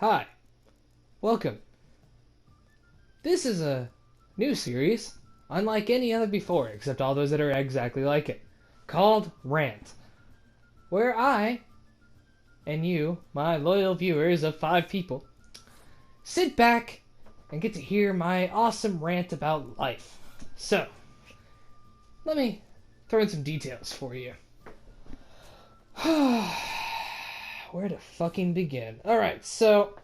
Hi, welcome. This is a new series, unlike any other before, except all those that are exactly like it, called Rant, where I and you, my loyal viewers of 5 people, sit back and get to hear my awesome rant about life. So, let me throw in some details for you. Where to fucking begin? Alright, so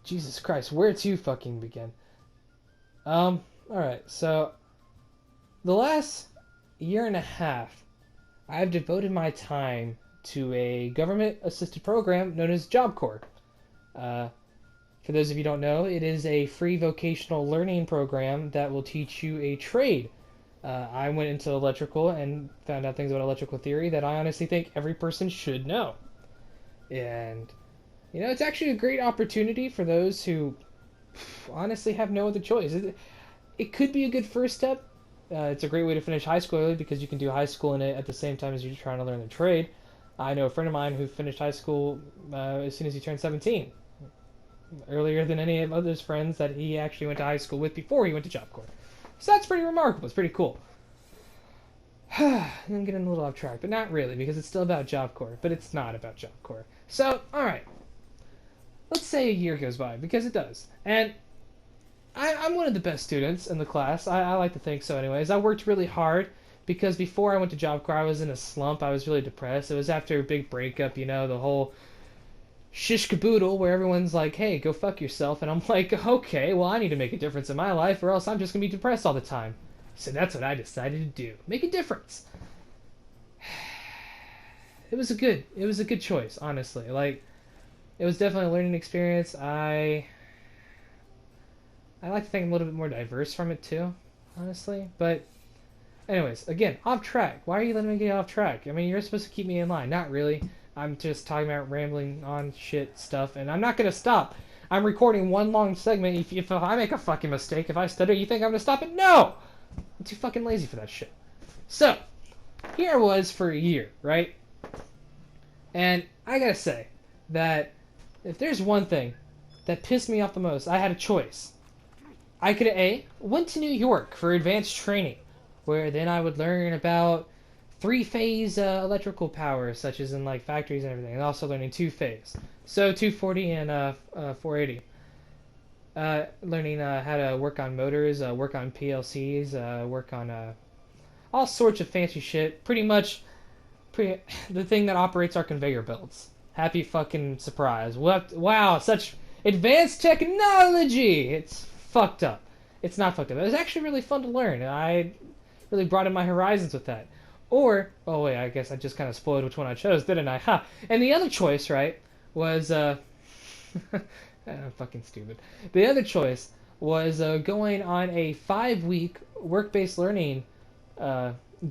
Jesus Christ, where to fucking begin? Alright, so the last year and a half, I've devoted my time to a government assisted program known as Job Corps. For those of you who don't know, it is a free vocational learning program that will teach you a trade. I went into electrical and found out things about electrical theory that I honestly think every person should know. And it's actually a great opportunity for those who honestly have no other choice. It could be a good first step. It's a great way to finish high school early because you can do high school in it at the same time as you're trying to learn the trade. I know a friend of mine who finished high school as soon as he turned 17, earlier than any of his friends that he actually went to high school with before he went to Job Corps. So that's pretty remarkable. It's pretty cool. I'm getting a little off track, but not really because it's still about Job Corps, but it's not about Job Corps. So, alright. Let's say a year goes by, because it does. And I'm one of the best students in the class. I like to think so anyways. I worked really hard because before I went to Job Corps, I was in a slump. I was really depressed. It was after a big breakup, the whole shish caboodle where everyone's like, hey, go fuck yourself. And I'm like, okay, well, I need to make a difference in my life or else I'm just going to be depressed all the time. So that's what I decided to do. Make a difference. It was a good choice, honestly. It was definitely a learning experience. I like to think I'm a little bit more diverse from it too, honestly. But anyways, again, off track. Why are you letting me get off track? I mean, you're supposed to keep me in line. Not really. I'm just talking about rambling on shit stuff, and I'm not gonna stop. I'm recording one long segment. If I make a fucking mistake, if I stutter, you think I'm gonna stop it? No! I'm too fucking lazy for that shit. So, here I was for a year, right? And I gotta say that if there's one thing that pissed me off the most, I had a choice. I could went to New York for advanced training, where then I would learn about three-phase electrical power, such as in like factories and everything, and also learning two-phase, so 240 and 480. Learning how to work on motors, work on PLCs, work on all sorts of fancy shit. Pretty much, the thing that operates our conveyor belts. Happy fucking surprise! Wow, such advanced technology! It's fucked up. It's not fucked up. It was actually really fun to learn. I really broadened my horizons with that. Or, oh wait, I guess I just kind of spoiled which one I chose, didn't I? Ha! And the other choice, right, was, I'm fucking stupid. The other choice was going on a 5-week work-based learning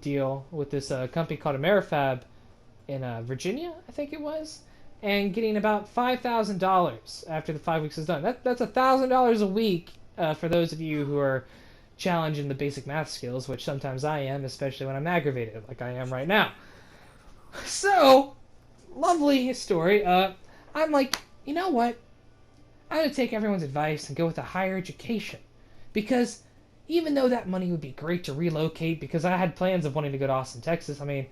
deal with this company called Amerifab in Virginia, I think it was, and getting about $5,000 after the 5 weeks is done. That's $1,000 a week for those of you who are challenged in the basic math skills, which sometimes I am, especially when I'm aggravated, like I am right now. So, lovely story. I'm like, you know what? I'm going to take everyone's advice and go with a higher education. Because even though that money would be great to relocate, because I had plans of wanting to go to Austin, Texas, I mean,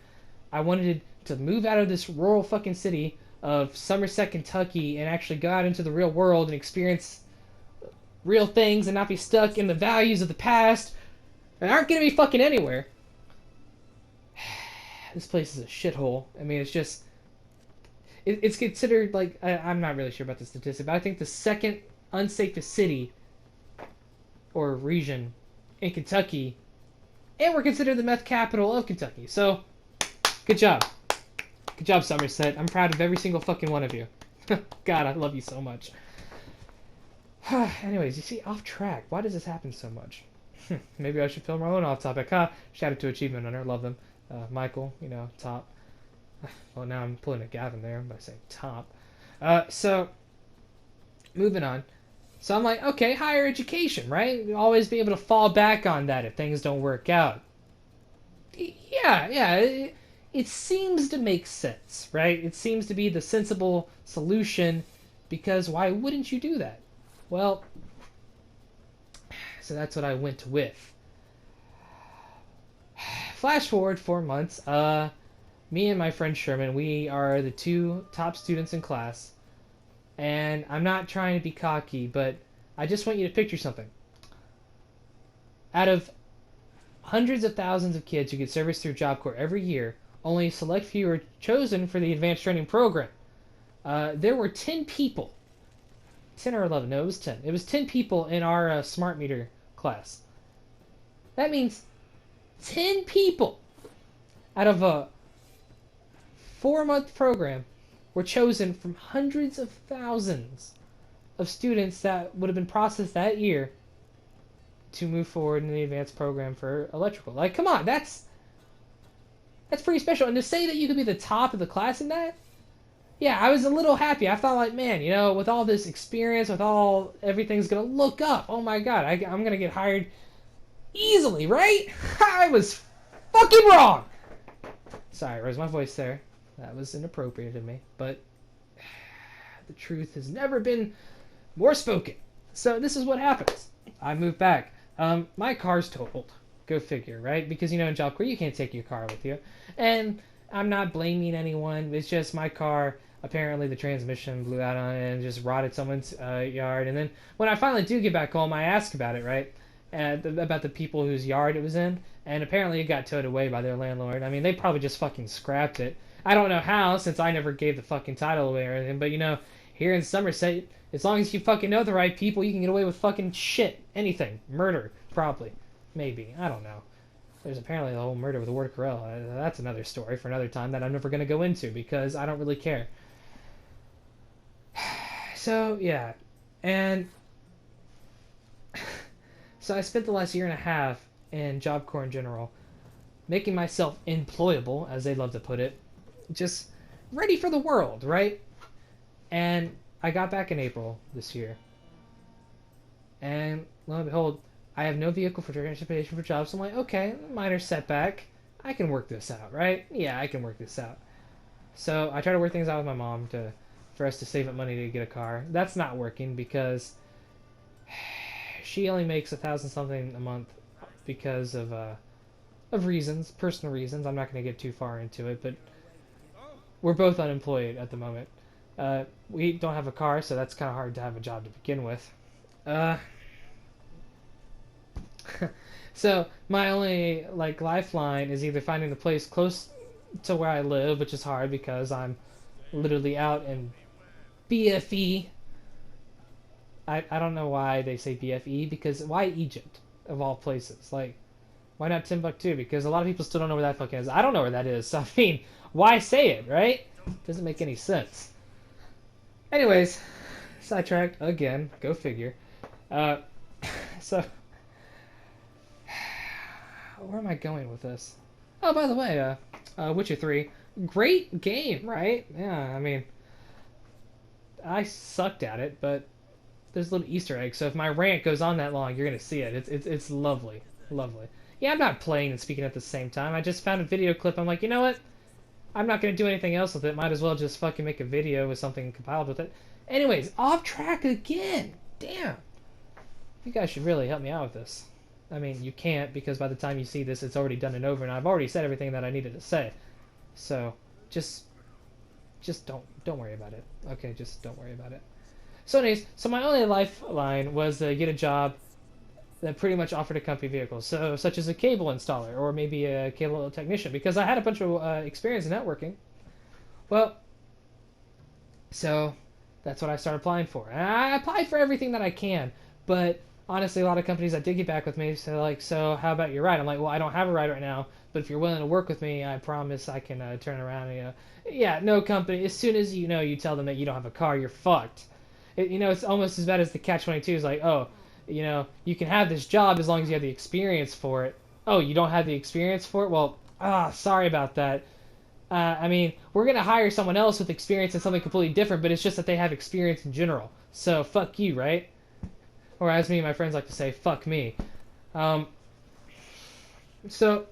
I wanted to move out of this rural fucking city of Somerset, Kentucky, and actually go out into the real world and experience real things and not be stuck in the values of the past that aren't going to be fucking anywhere. This place is a shithole. I mean, it's just... It's considered, like... I'm not really sure about the statistic, but I think the second unsafest city or region in Kentucky, and we're considered the meth capital of Kentucky. So, good job. Good job, Somerset. I'm proud of every single fucking one of you. God, I love you so much. Anyways, you see, off track. Why does this happen so much? Maybe I should film my own off topic. Shout out to Achievement Hunter. Love them. Michael, top. Well, now I'm pulling a Gavin there by saying top. So, moving on. So I'm like, okay, higher education, right? You'll always be able to fall back on that if things don't work out. Yeah. it seems to make sense, right? It seems to be the sensible solution because why wouldn't you do that? Well, so that's what I went with. Flash forward 4 months. Me and my friend Sherman, we are the two top students in class. And I'm not trying to be cocky, but I just want you to picture something. Out of hundreds of thousands of kids who get service through Job Corps every year, only a select few are chosen for the advanced training program. There were 10 people. 10 or 11. No, it was 10. It was 10 people in our smart meter class. That means 10 people out of a 4-month program were chosen from hundreds of thousands of students that would have been processed that year to move forward in the advanced program for electrical. Like, come on, that's pretty special. And to say that you could be the top of the class in that, yeah, I was a little happy. I thought, like, man, you know, with all this experience, with all everything's gonna look up. Oh my god, I'm gonna get hired easily, right? I was fucking wrong. Sorry, where's my voice there? That was inappropriate of me, but the truth has never been more spoken. So this is what happens. I moved back. My car's totaled. Go figure, right? Because, you know, in Job Corps, you can't take your car with you. And I'm not blaming anyone. It's just my car, apparently the transmission blew out on it and just rotted someone's yard. And then when I finally do get back home, I ask about it, right? About the people whose yard it was in. And apparently it got towed away by their landlord. I mean, they probably just fucking scrapped it. I don't know how, since I never gave the fucking title away or anything. But, you know, here in Somerset, as long as you fucking know the right people, you can get away with fucking shit. Anything. Murder, probably. Maybe. I don't know. There's apparently the whole murder with Ward Carell. That's another story for another time that I'm never going to go into because I don't really care. So, yeah. And so I spent the last year and a half in Job Corps in general, making myself employable, as they love to put it, just ready for the world, right? And I got back in April this year. And lo and behold, I have no vehicle for transportation for jobs. So I'm like, okay, minor setback. I can work this out, right? Yeah, I can work this out. So I try to work things out with my mom for us to save up money to get a car. That's not working because she only makes 1,000 something a month because of reasons, personal reasons. I'm not going to get too far into it, but we're both unemployed at the moment. We don't have a car, so that's kind of hard to have a job to begin with. So my only like lifeline is either finding a place close to where I live, which is hard because I'm literally out in BFE. I don't know why they say BFE, because why Egypt of all places? Like, why not Timbuktu? Because a lot of people still don't know where that fucking is. I don't know where that is. So I mean, why say it, right? Doesn't make any sense. Anyways, sidetracked again. Go figure. So where am I going with this? Oh, by the way, Witcher 3, great game, right? Yeah, I mean, I sucked at it, but there's a little Easter egg. So if my rant goes on that long, you're gonna see it. It's lovely, lovely. Yeah, I'm not playing and speaking at the same time. I just found a video clip. I'm like, you know what? I'm not gonna do anything else with it. Might as well just fucking make a video with something compiled with it. Anyways, off track again. Damn. You guys should really help me out with this. I mean, you can't, because by the time you see this, it's already done and over, and I've already said everything that I needed to say. So, just don't worry about it. Okay, just don't worry about it. So anyways, so my only lifeline was to get a job that pretty much offered a company vehicle, so such as a cable installer or maybe a cable technician, because I had a bunch of experience in networking. Well, so that's what I started applying for. And I applied for everything that I can, but honestly, a lot of companies that did get back with me say, like, so how about your ride? I'm like, well, I don't have a ride right now, but if you're willing to work with me, I promise I can turn around and, yeah, no company. As soon as you tell them that you don't have a car, you're fucked. It's almost as bad as the Catch-22 is like, oh, you can have this job as long as you have the experience for it. Oh, you don't have the experience for it? Well, sorry about that. I mean, we're going to hire someone else with experience in something completely different, but it's just that they have experience in general. So, fuck you, right? Or as me and my friends like to say, fuck me. So,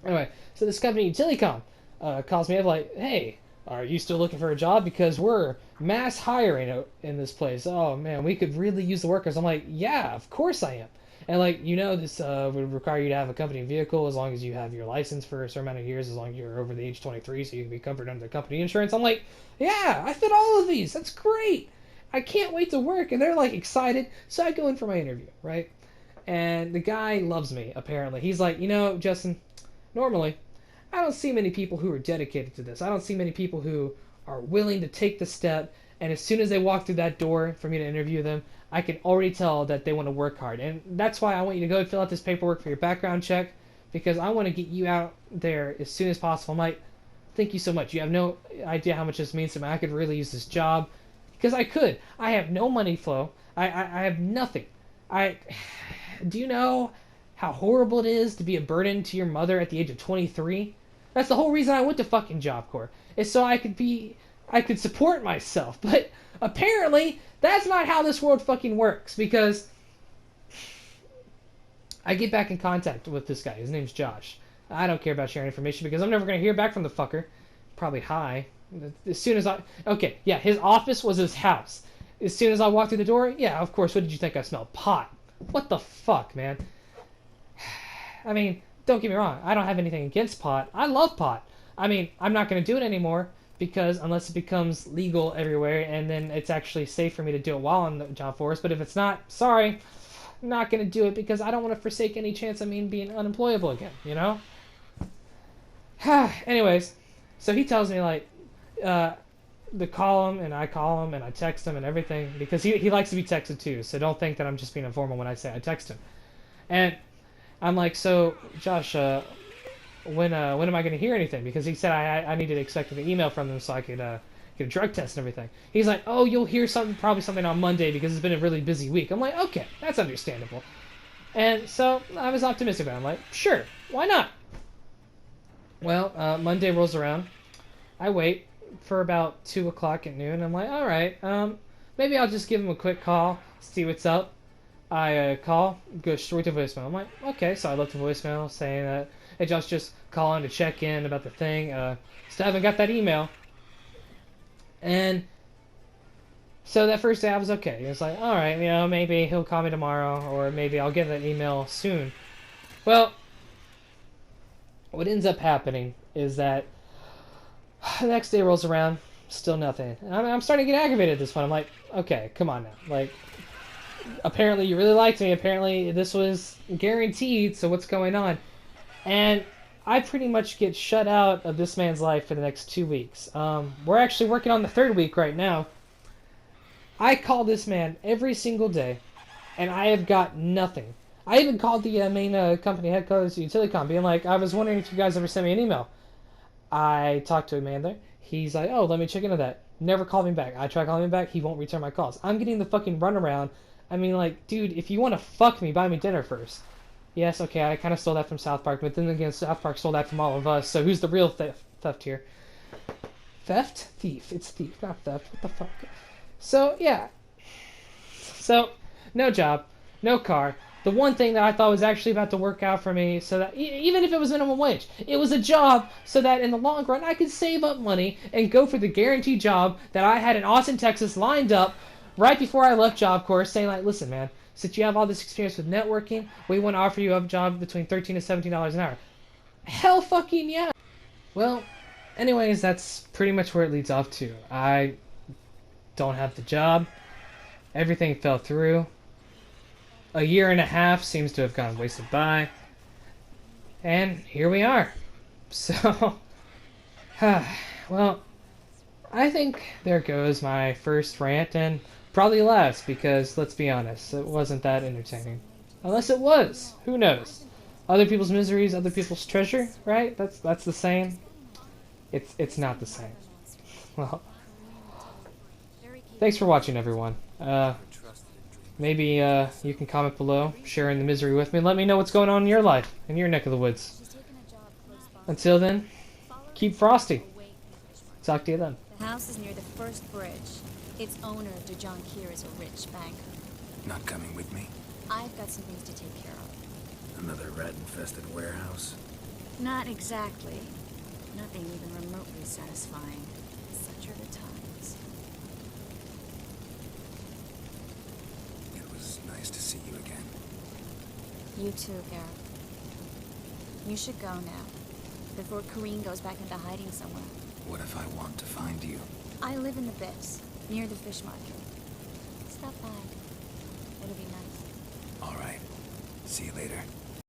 anyway, so this company, Telecom, calls me up like, hey, are you still looking for a job? Because we're mass hiring in this place. Oh man, we could really use the workers. I'm like, yeah, of course I am. And like, this would require you to have a company vehicle as long as you have your license for a certain amount of years, as long as you're over the age 23, so you can be covered under the company insurance. I'm like, yeah, I fit all of these. That's great. I can't wait to work. And they're like excited. So I go in for my interview, right? And the guy loves me, apparently. He's like, Justin, normally I don't see many people who are dedicated to this. I don't see many people who are willing to take the step. And as soon as they walk through that door for me to interview them, I can already tell that they want to work hard. And that's why I want you to go and fill out this paperwork for your background check, because I want to get you out there as soon as possible. I'm like, thank you so much. You have no idea how much this means to me. I could really use this job. Because I could. I have no money flow. I have nothing. Do you know how horrible it is to be a burden to your mother at the age of 23? That's the whole reason I went to fucking Job Corps. Is so I could support myself. But apparently, that's not how this world fucking works. Because I get back in contact with this guy. His name's Josh. I don't care about sharing information because I'm never going to hear back from the fucker. Probably high. As soon as okay, yeah, his office was his house. As soon as I walked through the door, yeah, of course, what did you think I smelled? Pot. What the fuck, man? I mean, don't get me wrong, I don't have anything against pot. I love pot. I mean, I'm not going to do it anymore because unless it becomes legal everywhere and then it's actually safe for me to do it while on the job force. But if it's not, sorry, I'm not going to do it because I don't want to forsake any chance of me being unemployable again, Anyways, so he tells me, like, to call him, and I call him, and I text him and everything, because he likes to be texted too, so don't think that I'm just being informal when I say I text him. And I'm like, so, Josh, when am I going to hear anything? Because he said I needed to expect an email from them so I could get a drug test and everything. He's like, oh, you'll hear probably something on Monday because it's been a really busy week. I'm like, okay, that's understandable. And so I was optimistic about it. I'm like, sure, why not? Well, Monday rolls around. I wait for about 2 o'clock at noon. I'm like, all right, maybe I'll just give him a quick call, see what's up. I call, go straight to voicemail. I'm like, okay, so I left a voicemail saying that, hey, Josh, just calling to check in about the thing. Still haven't got that email. And so that first day I was okay. It was like, all right, maybe he'll call me tomorrow, or maybe I'll get that email soon. Well, what ends up happening is that the next day rolls around, still nothing. I'm starting to get aggravated at this point. I'm like, okay, come on now. Like, apparently you really liked me. Apparently this was guaranteed, so what's going on? And I pretty much get shut out of this man's life for the next 2 weeks. We're actually working on the 3rd week right now. I call this man every single day, and I have got nothing. I even called the main company headquarters, Utilicom, being like, I was wondering if you guys ever sent me an email. I talked to a man there. He's like, oh, let me check into that. Never called me back. I try calling him back. He won't return my calls. I'm getting the fucking runaround. I mean, like, dude, if you want to fuck me, buy me dinner first. Yes, okay, I kind of stole that from South Park, but then again, South Park stole that from all of us, so who's the real theft here? Theft? Thief. It's thief, not theft. What the fuck? So, yeah. So, no job, no car. The one thing that I thought was actually about to work out for me, so that even if it was minimum wage, it was a job so that in the long run I could save up money and go for the guaranteed job that I had in Austin, Texas lined up right before I left Job Corps, saying like, listen, man, since you have all this experience with networking, we want to offer you a job between $13 to $17 an hour. Hell fucking yeah. Well, anyways, that's pretty much where it leads off to. I don't have the job. Everything fell through. A year and a half seems to have gone wasted by. And here we are. So, well, I think there goes my first rant, and probably last, because, let's be honest, it wasn't that entertaining. Unless it was. Who knows? Other people's miseries, other people's treasure, right? That's the same. It's not the same. Well, thanks for watching, everyone. Maybe you can comment below, sharing the misery with me. Let me know what's going on in your life, in your neck of the woods. Until then, keep frosty. Talk to you then. The house is near the first bridge. Its owner, John Kier, is a rich banker. Not coming with me? I've got some things to take care of. Another rat-infested warehouse? Not exactly. Nothing even remotely satisfying. Such are the times. It was nice to see you again. You too, Garrett. You should go now, before Kareen goes back into hiding somewhere. What if I want to find you? I live in the Bits, near the fish market. Stop by. It'll be nice. All right. See you later.